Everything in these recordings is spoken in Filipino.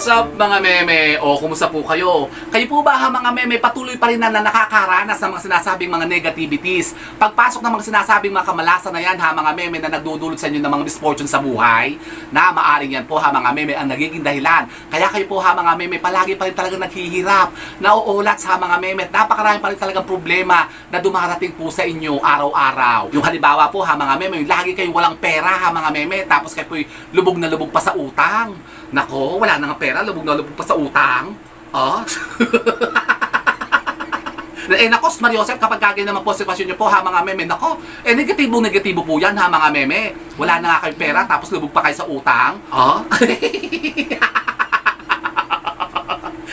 What's up mga meme? O kumusta po kayo? Kayo po ba ha mga meme patuloy pa rin na nakakaranas ng mga sinasabing mga negativities? Pagpasok ng mga sinasabing mga kamalasan na yan ha mga meme na nagdudulot sa inyo ng mga misfortune sa buhay, na maaring yan po ha mga meme ang nagiging dahilan. Kaya kayo po ha mga meme palagi pa rin talagang naghihirap, nauulat sa mga meme at napakarami pa rin talagang problema na dumarating po sa inyo araw-araw. Yung halimbawa po ha mga meme, lagi kayong walang pera ha mga meme tapos kayo po lubog na lubog pa sa utang. Nako, wala na nga pera, lubog na lubog pa sa utang. Oh. Nako, Mariosep, kapag kagaya naman po sitwasyon nyo po ha mga meme, nako, negatibo po yan ha mga meme. Wala na nga kayong pera, tapos lubog pa kayo sa utang. Oh.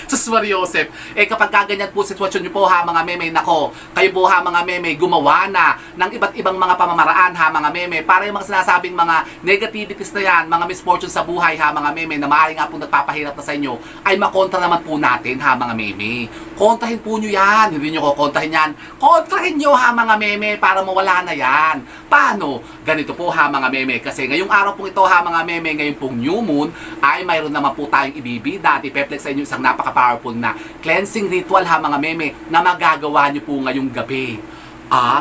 Sus Mariosep, kapag kaganyan po sitwasyon nyo po ha mga meme, nako, kayo po ha mga meme, gumawa na ng iba't ibang mga pamamaraan ha mga meme, para yung mga sinasabing mga negativities na yan, mga misfortune sa buhay ha mga meme, na maaaring nga po nagpapahirap na sa inyo, ay makontra naman po natin ha mga meme. Kontrahin po nyo yan, hindi nyo kukontrahin yan, kontrahin nyo ha mga meme, para mawala na yan. Paano? Ganito po ha mga meme, kasi ngayong araw pong ito ha mga meme, ngayong pong new moon, ay mayroon naman po tayong ibibida at ipeplex sa inyo isang napaka-powerful na cleansing ritual ha mga meme, na magagawa nyo po ngayong gabi.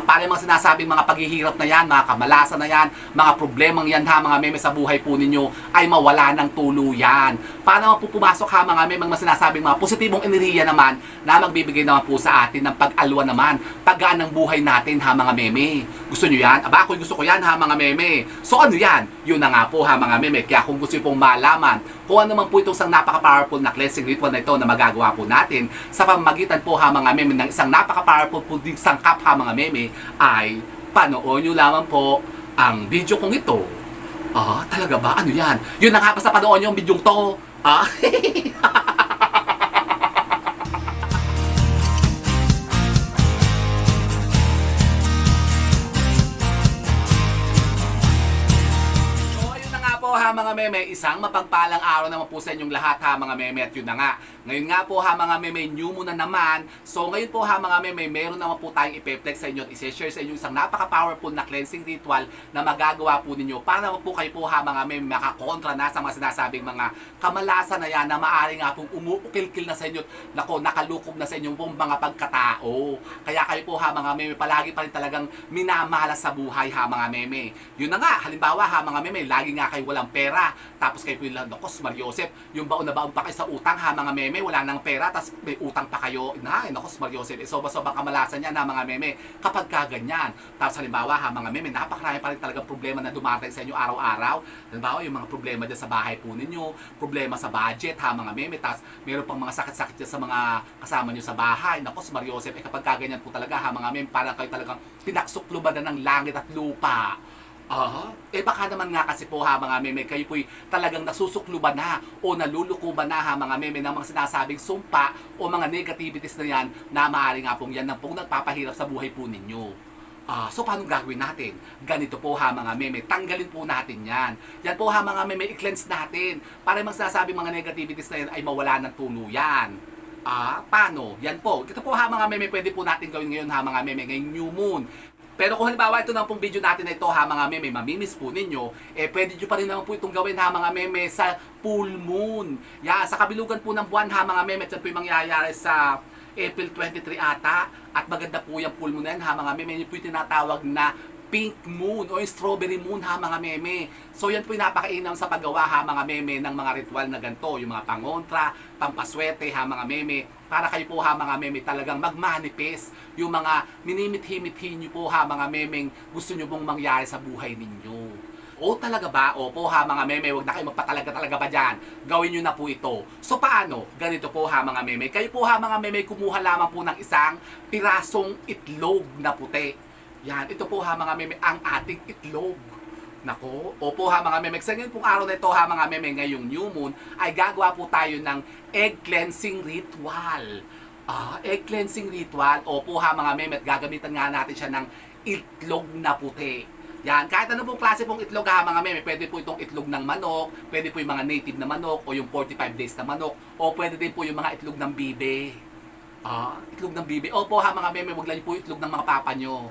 Para yung mga sinasabing mga paghihirap na yan, mga kamalasan na yan, mga problemang yan ha mga meme sa buhay po ninyo, ay mawala ng tuluyan. Para naman po pumasok ha mga meme, mga sinasabing mga positibong enerhiya naman, na magbibigay naman po sa atin ng pag-alwa naman, paggaan ng buhay natin ha mga meme. Gusto nyo yan? Aba, ako gusto ko yan ha mga meme. So ano yan? Yun na nga po ha mga meme. Kaya kung gusto nyo pong malaman kung ano naman po itong isang napaka-powerful na cleansing ritual na ito na magagawa po natin sa pamamagitan po ha mga meme ng isang napaka-powerful po ding sangkap ha mga meme, ay panoorin nyo lamang po ang video kong ito. Talaga ba? Ano yan? Yun na nga, basta panoorin nyo ang video to. Ha mga meme, isang mapagpalang araw naman po sa inyong lahat ha mga meme, at yun na nga. Ngayon nga po ha mga meme, new moon na naman. So ngayon po ha mga meme, meron naman po tayong ipeplex sa inyo at isi-share sa inyo isang napaka-powerful na cleansing ritual na magagawa po ninyo para naman po kayo po ha mga meme makakontra na sa mga sinasabing mga kamalasan na yan na maaari nga pong umuukil-kil na sa inyo, nako, nakalukob na sa inyong pong mga pagkatao. Kaya kayo po ha mga meme, palagi pa rin talagang minamalas sa buhay ha mga meme. Yun na nga, halimbawa ha mga meme, lagi nga kayo walang pera, tapos kayo po yung nako, Mariosep, yung baon na baon pa kayo sa utang ha mga meme, wala nang pera, tapos may utang pa kayo, nako, Mariosep, soba-soba kamalasan yan ha mga meme, kapag kaganyan. Tapos halimbawa ha mga meme, napakarami pa rin talagang problema na dumarating sa inyo araw-araw. Halimbawa yung mga problema dyan sa bahay po ninyo, problema sa budget ha mga meme, tapos meron pang mga sakit-sakit dyan sa mga kasama nyo sa bahay, nako, Mariosep, kapag kaganyan po talaga ha mga meme, parang kayo talagang tinaksukluban na ng langit at lupa. Baka naman nga kasi po ha mga meme, kayo po'y talagang nasusukluban na o nalulukuban na ha mga meme ng mga sinasabing sumpa o mga negativities na yan, na maaari nga pong yan na pong nagpapahirap sa buhay po ninyo. So paano gagawin natin? Ganito po ha mga meme, tanggalin po natin yan. Yan po ha mga meme, i-cleanse natin para yung mga sinasabing mga negativities na yan ay mawala ng tuluyan. Paano? Yan po. Ito po ha mga meme, pwede po natin gawin ngayon ha mga meme, ngayong new moon. Pero kung halimbawa ito na pong video natin na ito ha mga meme, mamimiss po ninyo, pwede nyo pa rin naman po itong gawin ha mga meme sa full moon. Sa kabilugan po ng buwan ha mga meme, ito po yung mangyayari sa April 23 ata. At maganda po yung full moon na yan ha mga meme, yun po yung tinatawag na pink moon o strawberry moon ha mga meme. So yan po yung napakainam sa paggawa ha mga meme ng mga ritual na ganito, yung mga pangontra, pampaswerte ha mga meme, para kayo po ha mga meme talagang magmanifest yung mga minimithi-mithi nyo po ha mga memeng gusto nyo pong mangyari sa buhay ninyo. O talaga ba? Opo ha mga meme, huwag na kayo magpatalaga-talaga ba dyan? Gawin nyo na po ito. So paano? Ganito po ha mga meme. Kayo po ha mga meme, kumuha lamang po ng isang pirasong itlog na puti. Yan, ito po ha mga meme, ang ating itlog. Nako, opo ha mga meme, sa ngayon pong araw na ito ha mga meme, ngayong new moon, ay gagawa po tayo ng egg cleansing ritual. Egg cleansing ritual, opo ha mga meme, at gagamitan nga natin siya ng itlog na puti. Yan, kahit ano pong klase pong itlog ha mga meme, pwede po itong itlog ng manok, pwede po yung mga native na manok, o yung 45 days na manok, o pwede din po yung mga itlog ng bibe. Itlog ng bibi. Opo ha mga meme, wag lang po itlog ng mga papa nyo.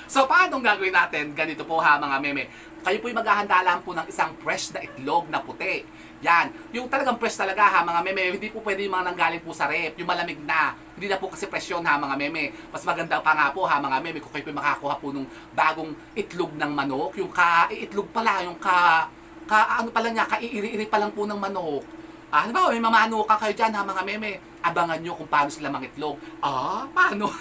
So paano gagawin natin? Ganito po ha mga meme. kayo po'y maghahanda lang po ng isang fresh na itlog na puti. Yan, yung talagang fresh talaga ha mga meme, hindi po pwede yung mga nanggaling po sa rep, yung malamig na. Hindi na po kasi fresh yun ha mga meme. Mas maganda pa nga po ha mga meme kung kayo po'y makakuha po nung bagong itlog ng manok, yung itlog pala, yung ano pala niya, kaiiri-iri pa lang po ng manok. Ano ba, may mamano ka kayo dyan ha mga meme. Abangan nyo kung paano sila mangitlog. Paano?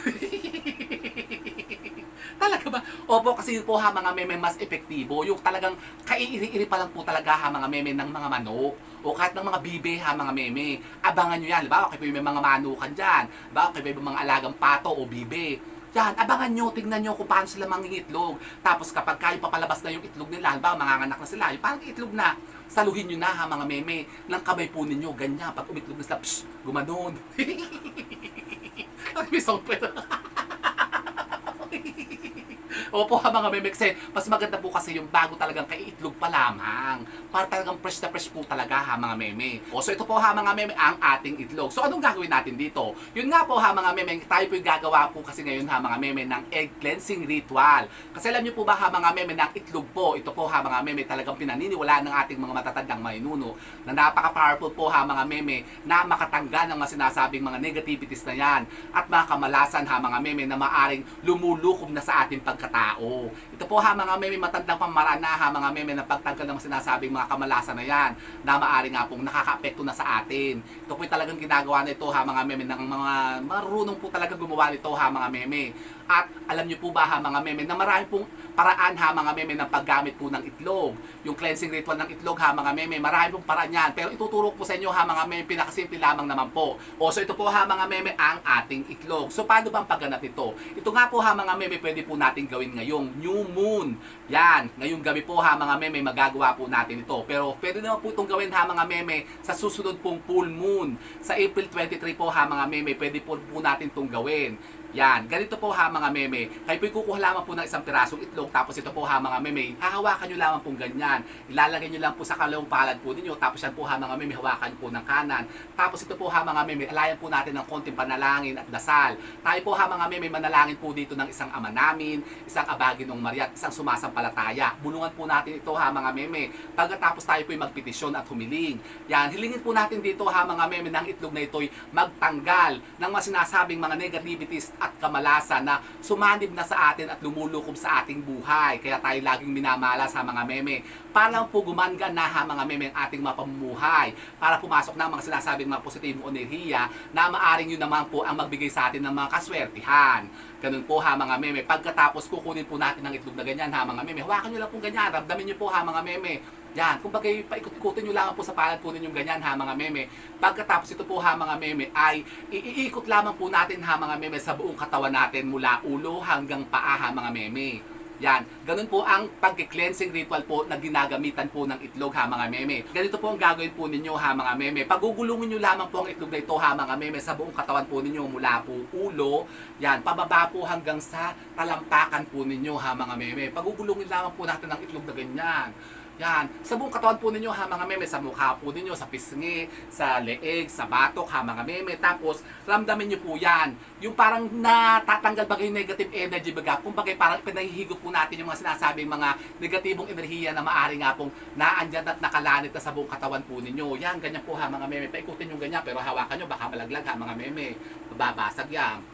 Talaga ba? Opo, kasi po ha mga meme mas epektibo. Yung talagang kaiiri-iri pa lang po talaga ha mga meme ng mga manok. O kahit ng mga bibe ha mga meme. Abangan nyo yan. Diba? Kayo may mga manukan dyan. Diba? Kayo may mga alagang pato o bibe. Yan, abangan nyo, tingnan nyo kung paano sila mangingitlog. Tapos kapag kayo papalabas na yung itlog nila, halimbawa manganganak na sila, yung parang itlog na, saluhin nyo na ha mga meme, ng kamay po ninyo, ganyan, pag umitlog na sila, gumanon. May song pa ito. Opo ha mga meme, kasi mas maganda po kasi yung bago talagang kaiitlog pa lamang. Para talagang fresh na fresh po talaga ha mga meme. So ito po ha mga meme ang ating itlog. So anong gagawin natin dito? Yun nga po ha mga meme, tayo po yung gagawa po kasi ngayon ha mga meme ng egg cleansing ritual. Kasi alam niyo po ba ha mga meme ng itlog po, ito po ha mga meme talagang pinaniniwalaan ng ating mga matatandang maninuno na napaka-powerful po ha mga meme na makatanggal ng mga sinasabing mga negativities na yan at mga kamalasan ha mga meme na maaring lumulukob na sa ating pagkatao. Ito po ha mga meme, matandang pamaraan na ha mga meme na pagtanggal ng sinasabing mga kamalasan na yan na maaari nga pong nakaka-apekto na sa atin. Ito po talagang ginagawa na ito ha mga meme ng mga marunong po talaga gumawa nito ha mga meme. At alam niyo po ba ha mga meme na marami pong paraan ha mga meme ng paggamit po ng itlog. Yung cleansing ritual ng itlog ha mga meme, marami pong paraan yan. Pero ituturo ko po sa inyo ha mga meme, pinakasimple lamang naman po. So ito po ha mga meme ang ating itlog. So paano ba ang pagganap nito? Ito nga po ha mga meme, pwede po natin gawin ngayong new moon. Yan, ngayong gabi po ha mga meme, magagawa po natin ito. Pero pwede naman po itong gawin ha mga meme sa susunod pong full moon. Sa April 23 po ha mga meme, pwede po natin itong gawin. Yan, ganito po ha mga meme. Kayo po'y kukuha lamang po ng isang pirasong itlog, tapos ito po ha mga meme, hahawakan nyo lamang pong ganyan. Ilalagay nyo lang po sa kalawang palad po ninyo, tapos yan po ha mga meme, hawakan po ng kanan. Tapos ito po ha mga meme, alayan po natin ng konting panalangin at dasal. Tayo po ha mga meme, manalangin po dito ng isang ama namin, isang abaginong Maria, at isang sumasampalataya. Bulungan po natin ito ha mga meme. Pagkatapos tayo po'y magpetisyon at humiling. Yan, hilingin po natin dito ha mga meme ng itlog na ito'y magtanggal ng mga sinasabing mga negativities at kamalasan na sumanib na sa atin at lumulukob sa ating buhay. Kaya tayo laging minamalas sa mga meme. Para lang po gumanggan na ha mga meme ang ating mga pamumuhay. Para pumasok na ang mga sinasabing mga positibong enerhiya na maaring yun naman po ang magbigay sa atin ng mga kaswertihan. Ganun po ha mga meme. Pagkatapos kukunin po natin ng itlog na ganyan ha mga meme. Hawakan nyo lang po ganyan. Ramdamin nyo po ha mga meme. Yan, kung bagay, paikot-ikutin nyo lang po sa palad po ninyong ganyan ha mga meme. Pagkatapos ito po ha mga meme ay iikot lamang po natin ha mga meme sa buong katawan natin mula ulo hanggang paa ha mga meme. Yan, ganun po ang pag-cleansing ritual po na ginagamitan po ng itlog ha mga meme. Ganito po ang gagawin po ninyo ha mga meme. Pagugulungin nyo lamang po ang itlog na ito ha mga meme sa buong katawan po ninyo mula po ulo, yan, pababa po hanggang sa talampakan po ninyo ha mga meme. Pagugulungin lamang po natin ang itlog na ganyan. Yan, sa buong katawan po ninyo ha mga meme, sa mukha po ninyo, sa pisngi, sa leeg, sa batok ha mga meme. Tapos ramdamin nyo po yan, yung parang natatanggal bagay yung negative energy baga. Kung bagay parang pinahihigop po natin yung mga sinasabing mga negatibong enerhiya na maaari nga pong naandyan at nakalanit na sa buong katawan po ninyo. Yan, ganyan po ha mga meme, paikutin yung ganyan pero hawakan nyo baka malaglag ha mga meme, babasag yan.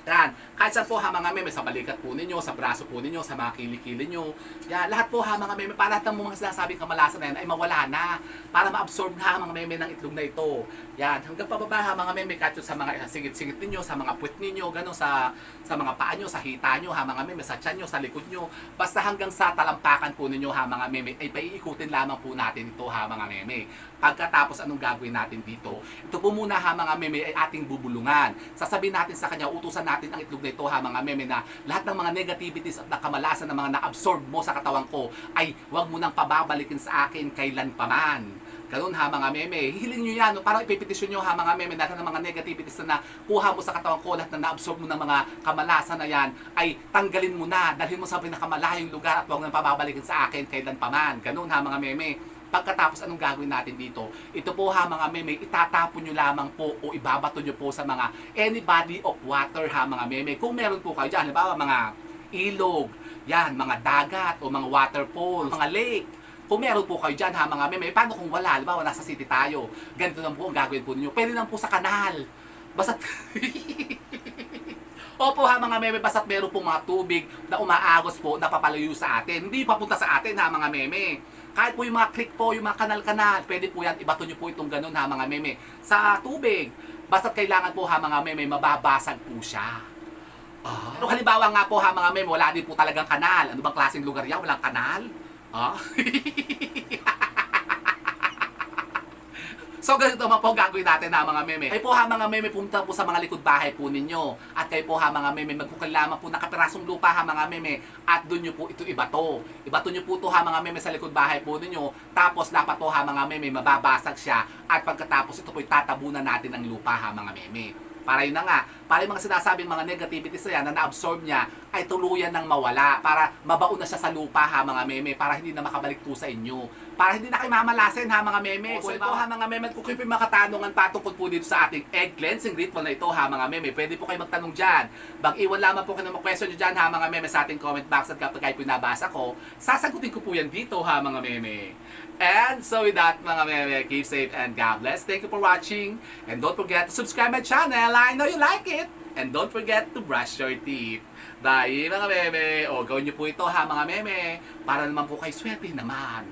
Yan. Kahit saan po ha mga meme, sa balikat po ninyo, sa braso po ninyo, sa mga kilikili nyo. Yan, lahat po ha mga meme, para lahat ng mga sinasabing kamalasan na yan ay mawala na. Para ma-absorb na mga meme ng itlog na ito. Yan, hanggang pababa ha mga meme, kahit sa mga singit-singit ninyo, sa mga puwet ninyo, gano'n sa mga paa nyo, sa hita nyo ha mga meme, sa tiyan nyo, sa likod nyo. Basta hanggang sa talampakan po ninyo ha mga meme, ay paiikutin lamang po natin ito ha mga meme. Pagkatapos anong gagawin natin dito? Ito po muna ha mga meme ay ating bubulungan. Sasabihin natin sa kanya, utusan natin ang itlog na ito ha mga meme na lahat ng mga negativities at nakamalasan ng mga na-absorb mo sa katawan ko ay huwag mo nang pababalikin sa akin kailan pa man. Ganun ha mga meme. Hihiling nyo yan. No? Parang ipipetisyon nyo ha mga meme. Lahat ng mga negativities na nakuha mo sa katawan ko, lahat na na-absorb mo ng mga kamalasan na yan, ay tanggalin mo na. Dalhin mo sa pinakamalayong lugar at huwag nang pababalikin sa akin kailan pa man. Ganun ha mga meme. Pagkatapos anong gagawin natin dito? Ito po ha mga meme, itatapon nyo lamang po o ibabato nyo po sa mga any body of water ha mga meme. Kung meron po kayo dyan, halimbawa mga ilog, yan, mga dagat o mga waterfall, mga lake. Kung meron po kayo dyan ha mga meme, paano kung wala? Halimbawa, nasa city tayo. Ganito lang po ang gagawin po ninyo. Pwede lang po sa kanal. Basta... Opo ha mga meme, basta't meron pong mga tubig na umaagos po, na papalayo sa atin. Hindi papunta sa atin ha mga meme. Kahit po yung mga creek po, yung mga kanal-kanal, pwede po yan, ibato nyo po itong ganun ha mga meme. Sa tubig, basta't kailangan po ha mga meme, mababasag po siya. Pero halimbawa nga po ha mga meme, wala din po talagang kanal. Ano bang klaseng lugar yan? Walang kanal? So ganito naman po gagawin natin ha mga meme. Kayo po ha mga meme, pumunta po sa mga likod bahay po ninyo. At kayo po ha mga meme, magkukalama po ng kapirasong lupa ha mga meme. At doon nyo po ito ibato. Ibato nyo po ito ha mga meme sa likod bahay po ninyo. Tapos dapat po ha mga meme, mababasag siya. At pagkatapos ito po itatabunan natin ang lupa ha mga meme. Para yun na nga, para yung mga sinasabing mga negativities na yan na na-absorb niya ay tuluyan ng mawala. Para mabaon na siya sa lupa ha mga meme. Para hindi na makabalik po sa inyo. Para hindi na kayo mamalasin ha mga meme. So ito ha mga meme, kung kayo po yung makatanungan patungkol po dito sa ating egg cleansing ritual na ito ha mga meme, pwede po kayo magtanong dyan. Mag-iwan lamang po kayo ng mga question nyo dyan ha mga meme sa ating comment box. At kapag kayo po nabasa ko, sasagutin ko po yan dito ha mga meme. And so with that mga meme, keep safe and God bless. Thank you for watching. And don't forget to subscribe my channel. I know you like it. And don't forget to brush your teeth. Dahil mga meme, o gawin nyo po ito ha mga meme, para naman po kayo swerte naman.